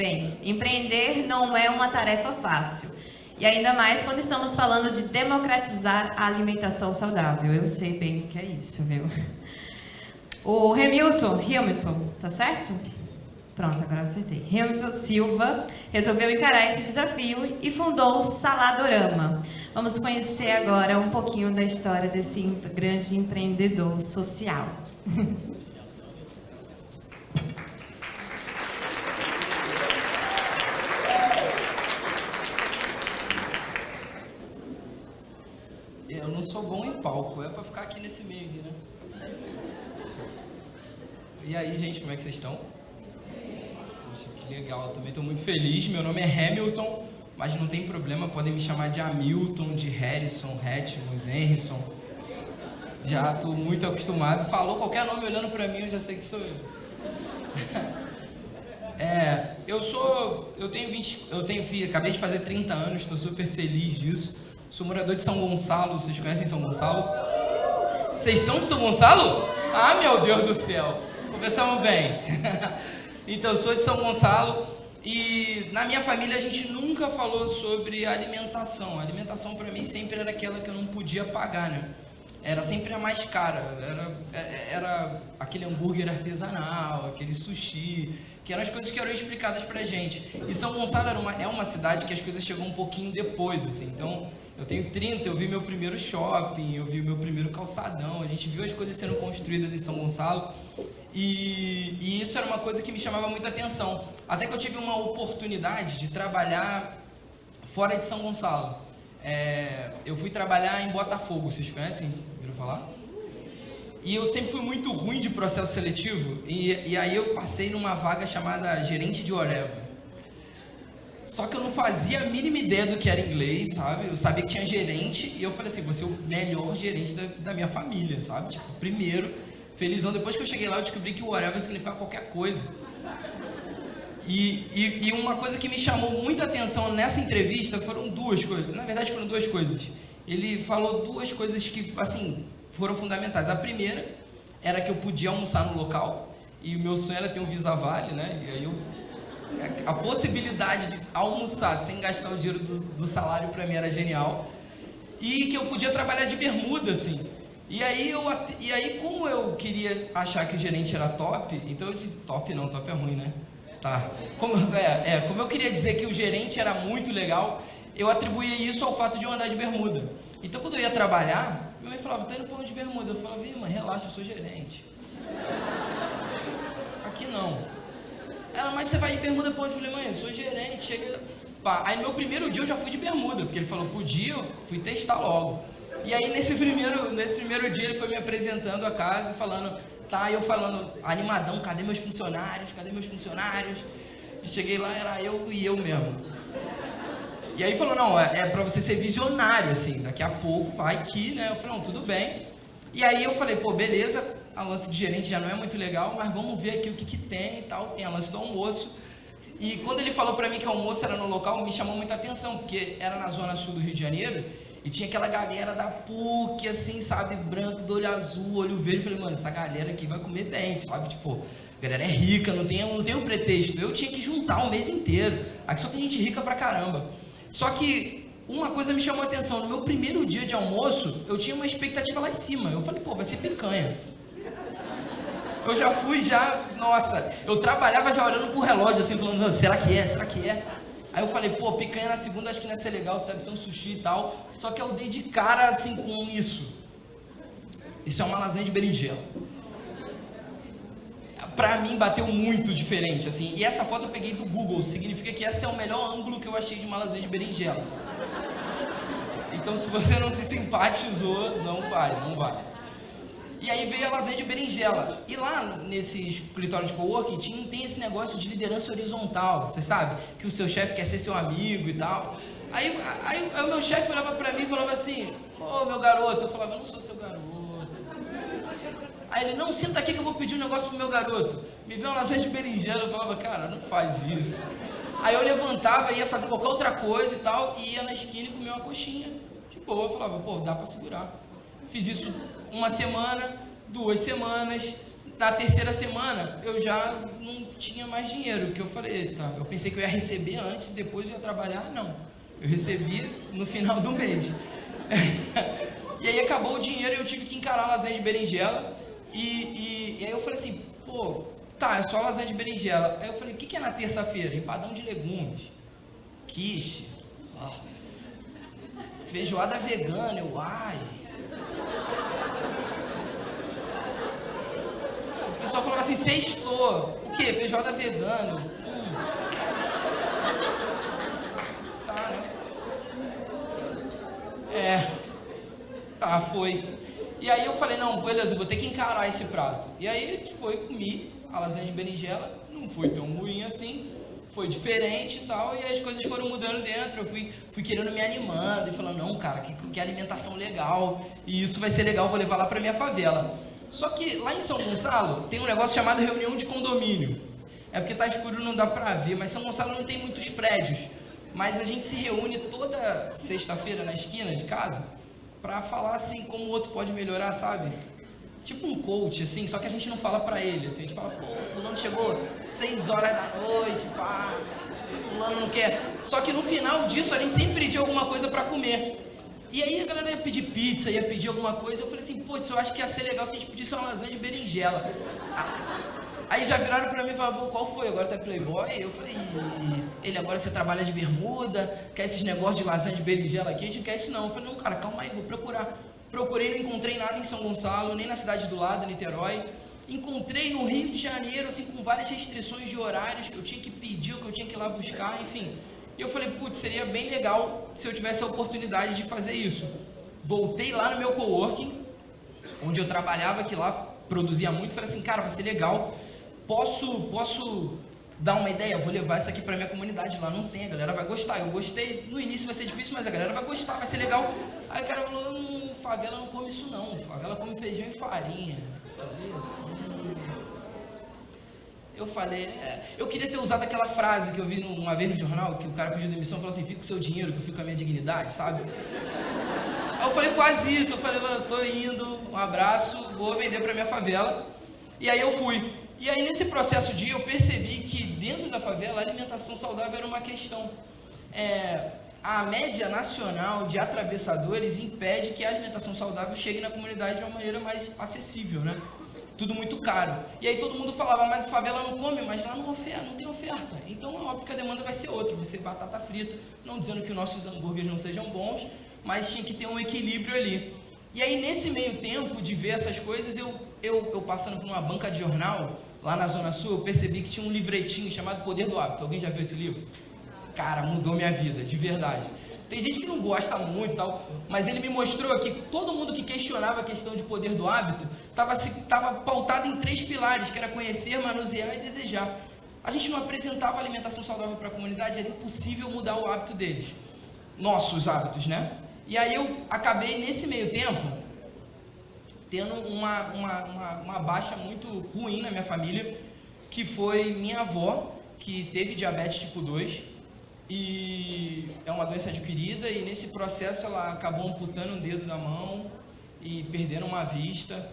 Bem, empreender não é uma tarefa fácil. E ainda mais quando estamos falando de democratizar a alimentação saudável. Eu sei bem o que é isso, viu? O Hamilton, tá certo? Pronto, agora acertei. Hamilton Silva resolveu encarar esse desafio e fundou o Saladorama. Vamos conhecer agora um pouquinho da história desse grande empreendedor social. Eu não sou bom em palco, é pra ficar aqui nesse meio, né? E aí, gente, como é que vocês estão? Poxa, que legal, eu também estou muito feliz. Meu nome é Hamilton, mas não tem problema, podem me chamar de Hamilton, de Harrison, Hatmus, Henrison. Já estou muito acostumado. Falou qualquer nome olhando para mim, eu já sei que sou eu. Acabei de fazer 30 anos, estou super feliz disso. Sou morador de São Gonçalo, vocês conhecem São Gonçalo? Vocês são de São Gonçalo? Ah, meu Deus do céu! Começamos bem. Então, eu sou de São Gonçalo e na minha família a gente nunca falou sobre alimentação. A alimentação para mim sempre era aquela que eu não podia pagar, né? Era sempre a mais cara, era aquele hambúrguer artesanal, aquele sushi, que eram as coisas que eram explicadas pra gente. E São Gonçalo é uma cidade que as coisas chegam um pouquinho depois, assim. Então, eu tenho 30, eu vi meu primeiro shopping, eu vi meu primeiro calçadão, a gente viu as coisas sendo construídas em São Gonçalo. E isso era uma coisa que me chamava muita atenção. Até que eu tive uma oportunidade de trabalhar fora de São Gonçalo. Eu fui trabalhar em Botafogo, vocês conhecem? Viram falar? E eu sempre fui muito ruim de processo seletivo, e aí eu passei numa vaga chamada gerente de whatever. Só que eu não fazia a mínima ideia do que era inglês, sabe? Eu sabia que tinha gerente, e eu falei assim, vou ser o melhor gerente da minha família, sabe? Tipo, primeiro, felizão. Depois que eu cheguei lá, eu descobri que o whatever significava qualquer coisa. E uma coisa que me chamou muita atenção nessa entrevista foram duas coisas. Na verdade, foram duas coisas. Ele falou duas coisas que, assim, foram fundamentais. A primeira era que eu podia almoçar no local, e o meu sonho era ter um Visa Vale, né? E aí a possibilidade de almoçar sem gastar o dinheiro do salário para mim era genial. E que eu podia trabalhar de bermuda, assim. E aí, como eu queria achar que o gerente era top, então eu disse, top é ruim, né? Tá. Como eu queria dizer que o gerente era muito legal, eu atribuía isso ao fato de eu andar de bermuda. Então, quando eu ia trabalhar, minha mãe falava, tá indo pra onde de bermuda? Eu falava, mãe, relaxa, eu sou gerente. Aqui não. Ela, mas você vai de bermuda pra onde? Eu falei, mãe, eu sou gerente, chega... Pá. Aí, no meu primeiro dia, eu já fui de bermuda, porque ele falou, podia, eu fui testar logo. E aí, nesse primeiro dia, ele foi me apresentando a casa, falando... Tá, eu falando, animadão, cadê meus funcionários? E cheguei lá, era eu e eu mesmo. E aí falou, não, é pra você ser visionário, assim, daqui a pouco vai que, né? Eu falei, não, tudo bem. E aí eu falei, pô, beleza, a lance de gerente já não é muito legal, mas vamos ver aqui o que tem e tal, tem a lance do almoço. E quando ele falou pra mim que o almoço era no local, me chamou muita atenção, porque era na zona sul do Rio de Janeiro, e tinha aquela galera da PUC, assim, sabe, branco, do olho azul, olho verde. Eu falei, mano, essa galera aqui vai comer bem, sabe, tipo, a galera é rica, não tem um pretexto. Eu tinha que juntar o mês inteiro. Aqui só tem gente rica pra caramba. Só que uma coisa me chamou a atenção, no meu primeiro dia de almoço, eu tinha uma expectativa lá em cima. Eu falei, pô, vai ser picanha. Eu já fui, nossa, eu trabalhava já olhando pro relógio, assim, falando, será que é? Aí eu falei, pô, picanha na segunda acho que não ia ser legal, sabe, ser um sushi e tal. Só que eu dei de cara, assim, com isso. Isso é uma lasanha de berinjela. Pra mim, bateu muito diferente, assim. E essa foto eu peguei do Google, significa que esse é o melhor ângulo que eu achei de uma lasanha de berinjela. Então, se você não se simpatizou, não vale. E aí veio a lasanha de berinjela. E lá, nesse escritório de coworking, tem esse negócio de liderança horizontal, você sabe? Que o seu chefe quer ser seu amigo e tal. Aí o meu chefe olhava pra mim e falava assim, ô, meu garoto. Eu falava, eu não sou seu garoto. Aí ele, não, senta aqui que eu vou pedir um negócio pro meu garoto. Me vê uma lasanha de berinjela. Eu falava, cara, não faz isso. Aí eu levantava, ia fazer qualquer outra coisa e tal, e ia na esquina e comia uma coxinha. De boa, eu falava, pô, dá pra segurar. Fiz isso uma semana, 2 semanas, na terceira semana, eu já não tinha mais dinheiro, que eu falei, tá, eu pensei que eu ia receber antes, depois eu ia trabalhar, não. Eu recebi no final do mês. E aí acabou o dinheiro e eu tive que encarar a lasanha de berinjela. E aí eu falei assim, pô, tá, é só lasanha de berinjela. Aí eu falei, o que é na terça-feira? Empadão de legumes, quiche, feijoada vegana, ai. O pessoal falava assim, sextou. O quê? Feijoada vegana. Tá, né? Tá, foi. E aí eu falei, não, beleza, eu vou ter que encarar esse prato. E aí comi a lasanha de berinjela, não foi tão ruim assim, foi diferente e tal, e as coisas foram mudando dentro, eu fui querendo me animando, e falando, não, cara, que alimentação legal, e isso vai ser legal, vou levar lá pra minha favela. Só que lá em São Gonçalo tem um negócio chamado reunião de condomínio. É porque tá escuro, não dá pra ver, mas São Gonçalo não tem muitos prédios, mas a gente se reúne toda sexta-feira na esquina de casa, pra falar assim, como o outro pode melhorar, sabe? Tipo um coach, assim, só que a gente não fala pra ele, assim, a gente fala, pô, fulano chegou 6 horas da noite, pá, fulano não quer. Só que no final disso, a gente sempre pedia alguma coisa pra comer. E aí a galera ia pedir pizza, ia pedir alguma coisa, eu falei assim, pô, eu acho que ia ser legal se a gente pedisse uma lasanha de berinjela. Aí já viraram pra mim e falaram, qual foi? Agora tá Playboy? Eu falei, ele agora você trabalha de bermuda, quer esses negócios de lasanha de berinjela aqui? A gente não quer isso não. Eu falei, não, cara, calma aí, vou procurar. Procurei, não encontrei nada em São Gonçalo, nem na cidade do lado, Niterói. Encontrei no Rio de Janeiro, assim, com várias restrições de horários que eu tinha que pedir, que eu tinha que ir lá buscar, enfim. E eu falei, putz, seria bem legal se eu tivesse a oportunidade de fazer isso. Voltei lá no meu coworking, onde eu trabalhava, que lá produzia muito, falei assim, cara, vai ser legal. Posso dar uma ideia? Vou levar isso aqui pra minha comunidade lá, não tem, a galera vai gostar. Eu gostei, no início vai ser difícil, mas a galera vai gostar, vai ser legal. Aí o cara falou, favela não come isso não, favela come feijão e farinha. Eu falei assim... Eu falei, eu queria ter usado aquela frase que eu vi uma vez no jornal, que o cara pediu demissão e falou assim, fica com o seu dinheiro, que eu fico com a minha dignidade, sabe? Aí eu falei quase isso, eu falei, mano, tô indo, um abraço, vou vender pra minha favela. E aí eu fui. E aí nesse processo eu percebi que dentro da favela a alimentação saudável era uma questão. A média nacional de atravessadores impede que a alimentação saudável chegue na comunidade de uma maneira mais acessível, né? Tudo muito caro. E aí todo mundo falava, mas a favela não come, mas lá não tem oferta. Então é óbvio que a demanda vai ser outra, vai ser batata frita, não dizendo que os nossos hambúrgueres não sejam bons, mas tinha que ter um equilíbrio ali. E aí nesse meio tempo de ver essas coisas, eu passando por uma banca de jornal, lá na Zona Sul, eu percebi que tinha um livretinho chamado Poder do Hábito. Alguém já viu esse livro? Cara, mudou minha vida, de verdade. Tem gente que não gosta muito e tal, mas ele me mostrou que todo mundo que questionava a questão de poder do hábito estava pautado em 3 pilares, que era conhecer, manusear e desejar. A gente não apresentava alimentação saudável para a comunidade, era impossível mudar o hábito deles. Nossos hábitos, né? E aí eu acabei, nesse meio tempo, tendo uma baixa muito ruim na minha família, que foi minha avó, que teve diabetes tipo 2, e é uma doença adquirida, e nesse processo ela acabou amputando um dedo da mão e perdendo uma vista,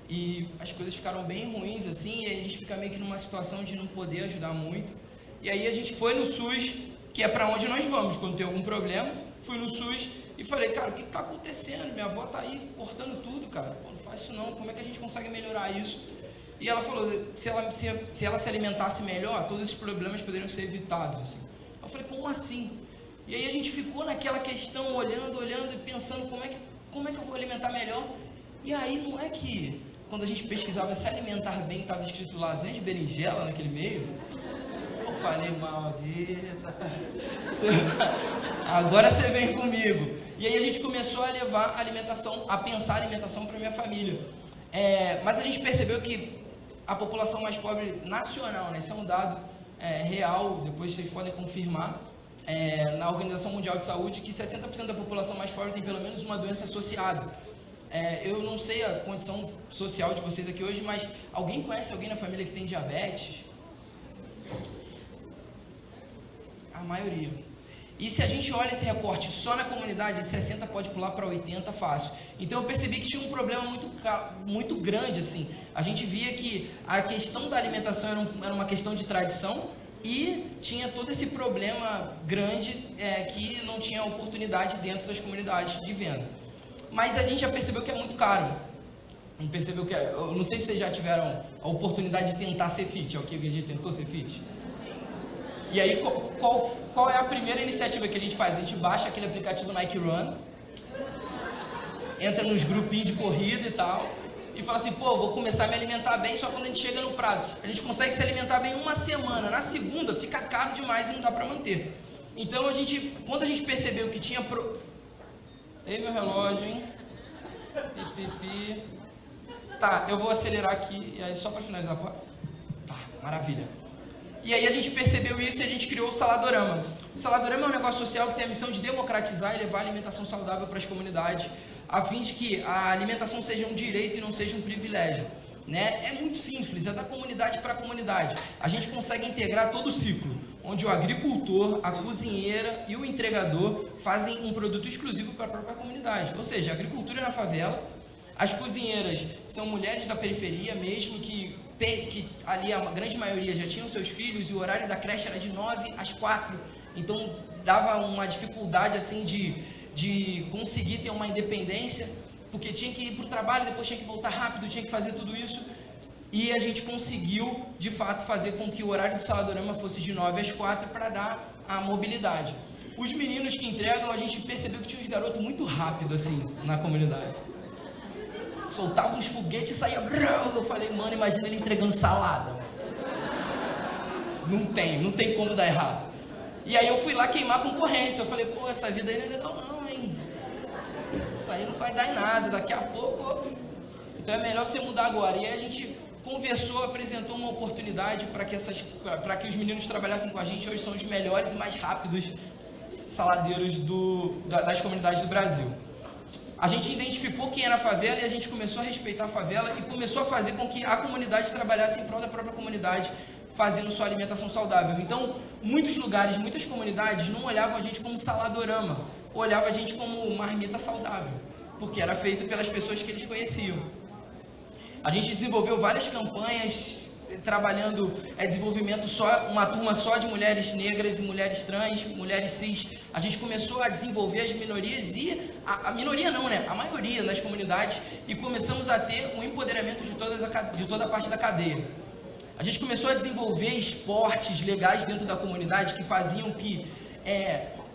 e as coisas ficaram bem ruins assim, e a gente fica meio que numa situação de não poder ajudar muito. E aí a gente foi no SUS, que é para onde nós vamos quando tem algum problema. Fui no SUS e falei, cara, o que está acontecendo? Minha avó está aí cortando tudo, cara, pô, não faz isso não, como é que a gente consegue melhorar isso? E ela falou, se ela se alimentasse melhor, todos esses problemas poderiam ser evitados, assim. Eu falei, como assim? E aí a gente ficou naquela questão, olhando e pensando, como é que eu vou alimentar melhor? E aí não é que, quando a gente pesquisava se alimentar bem, estava escrito lasanha de berinjela naquele meio? Eu falei, maldita, agora você vem comigo. E aí a gente começou a levar a alimentação, a pensar a alimentação para minha família. Mas a gente percebeu que a população mais pobre nacional, né, isso é um dado real, depois vocês podem confirmar, na Organização Mundial de Saúde, que 60% da população mais pobre tem pelo menos uma doença associada. Eu não sei a condição social de vocês aqui hoje, mas alguém conhece alguém na família que tem diabetes? A maioria. E se a gente olha esse recorte só na comunidade, 60 pode pular para 80 fácil. Então eu percebi que tinha um problema muito grande, assim. A gente via que a questão da alimentação era uma questão de tradição e tinha todo esse problema grande que não tinha oportunidade dentro das comunidades de venda. Mas a gente já percebeu que é muito caro. Eu não sei se vocês já tiveram a oportunidade de tentar ser fit. É o que a gente tentou ser fit? E aí, qual é a primeira iniciativa que a gente faz? A gente baixa aquele aplicativo Nike Run, entra nos grupinhos de corrida e tal, e fala assim, pô, vou começar a me alimentar bem só quando a gente chega no prazo. A gente consegue se alimentar bem uma semana, na segunda fica caro demais e não dá para manter. Então, quando a gente percebeu que tinha... Ei, meu relógio, hein? Pipipi. Tá, eu vou acelerar aqui, e aí só para finalizar. Tá, maravilha. E aí a gente percebeu isso e a gente criou o Saladorama. O Saladorama é um negócio social que tem a missão de democratizar e levar a alimentação saudável para as comunidades, a fim de que a alimentação seja um direito e não seja um privilégio. Né? É muito simples, é da comunidade para a comunidade. A gente consegue integrar todo o ciclo, onde o agricultor, a cozinheira e o entregador fazem um produto exclusivo para a própria comunidade. Ou seja, a agricultura é na favela, as cozinheiras são mulheres da periferia mesmo, que ali a grande maioria já tinham seus filhos e o horário da creche era de 9 às 4, então dava uma dificuldade assim de conseguir ter uma independência, porque tinha que ir para o trabalho, depois tinha que voltar rápido, tinha que fazer tudo isso, e a gente conseguiu de fato fazer com que o horário do Saladorama fosse de 9 às 4 para dar a mobilidade. Os meninos que entregam, a gente percebeu que tinha uns garotos muito rápidos assim na comunidade. Soltava uns foguetes e saía. Eu falei, mano, imagina ele entregando salada. Não tem como dar errado. E aí eu fui lá queimar a concorrência. Eu falei, pô, essa vida aí não é legal não, hein? Isso aí não vai dar em nada, daqui a pouco. Então é melhor você mudar agora. E aí a gente conversou, apresentou uma oportunidade para que os meninos trabalhassem com a gente. Hoje são os melhores e mais rápidos saladeiros das comunidades do Brasil. A gente identificou quem era a favela e a gente começou a respeitar a favela e começou a fazer com que a comunidade trabalhasse em prol da própria comunidade, fazendo sua alimentação saudável. Então, muitos lugares, muitas comunidades não olhavam a gente como Saladorama, olhavam a gente como marmita saudável, porque era feito pelas pessoas que eles conheciam. A gente desenvolveu várias campanhas trabalhando desenvolvimento uma turma só de mulheres negras e mulheres trans, mulheres cis. A gente começou a desenvolver as minorias e a minoria não, né? A maioria das comunidades, e começamos a ter um empoderamento de toda a parte da cadeia. A gente começou a desenvolver esportes legais dentro da comunidade que faziam que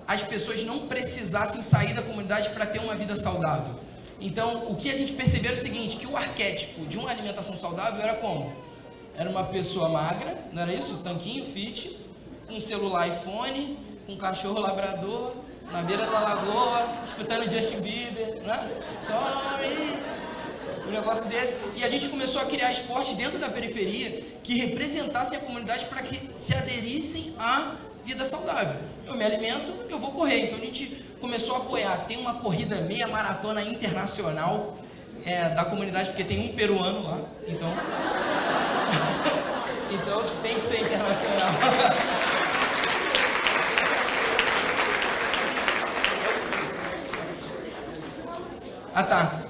as pessoas não precisassem sair da comunidade para ter uma vida saudável. Então, o que a gente percebeu é o seguinte, que o arquétipo de uma alimentação saudável era como? Era uma pessoa magra, não era isso? Tanquinho, fit, com um celular iPhone, com um cachorro labrador, na beira da lagoa, escutando Justin Bieber, né? Sorry! Um negócio desse. E a gente começou a criar esportes dentro da periferia que representassem a comunidade para que se aderissem à vida saudável. Eu me alimento, eu vou correr. Então a gente começou a apoiar. Tem uma corrida meia maratona internacional da comunidade, porque tem um peruano lá. Então tem que ser internacional. Ah, tá.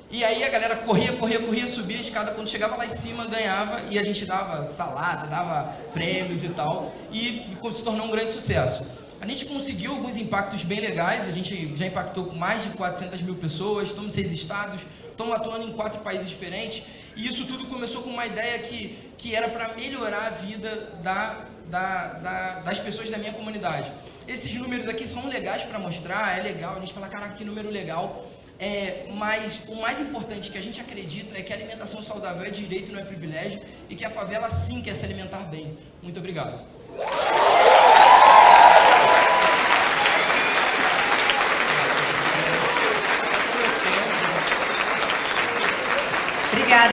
E aí a galera corria, subia a escada, quando chegava lá em cima ganhava, e a gente dava salada, dava prêmios e tal, e se tornou um grande sucesso. A gente conseguiu alguns impactos bem legais, a gente já impactou com mais de 400 mil pessoas, estamos em 6 estados, estamos atuando em 4 países diferentes, e isso tudo começou com uma ideia que era para melhorar a vida das pessoas da minha comunidade. Esses números aqui são legais para mostrar, é legal, a gente fala, caraca, que número legal. Mas o mais importante que a gente acredita é que a alimentação saudável é direito, não é privilégio, e que a favela sim quer se alimentar bem. Muito obrigado. Obrigada.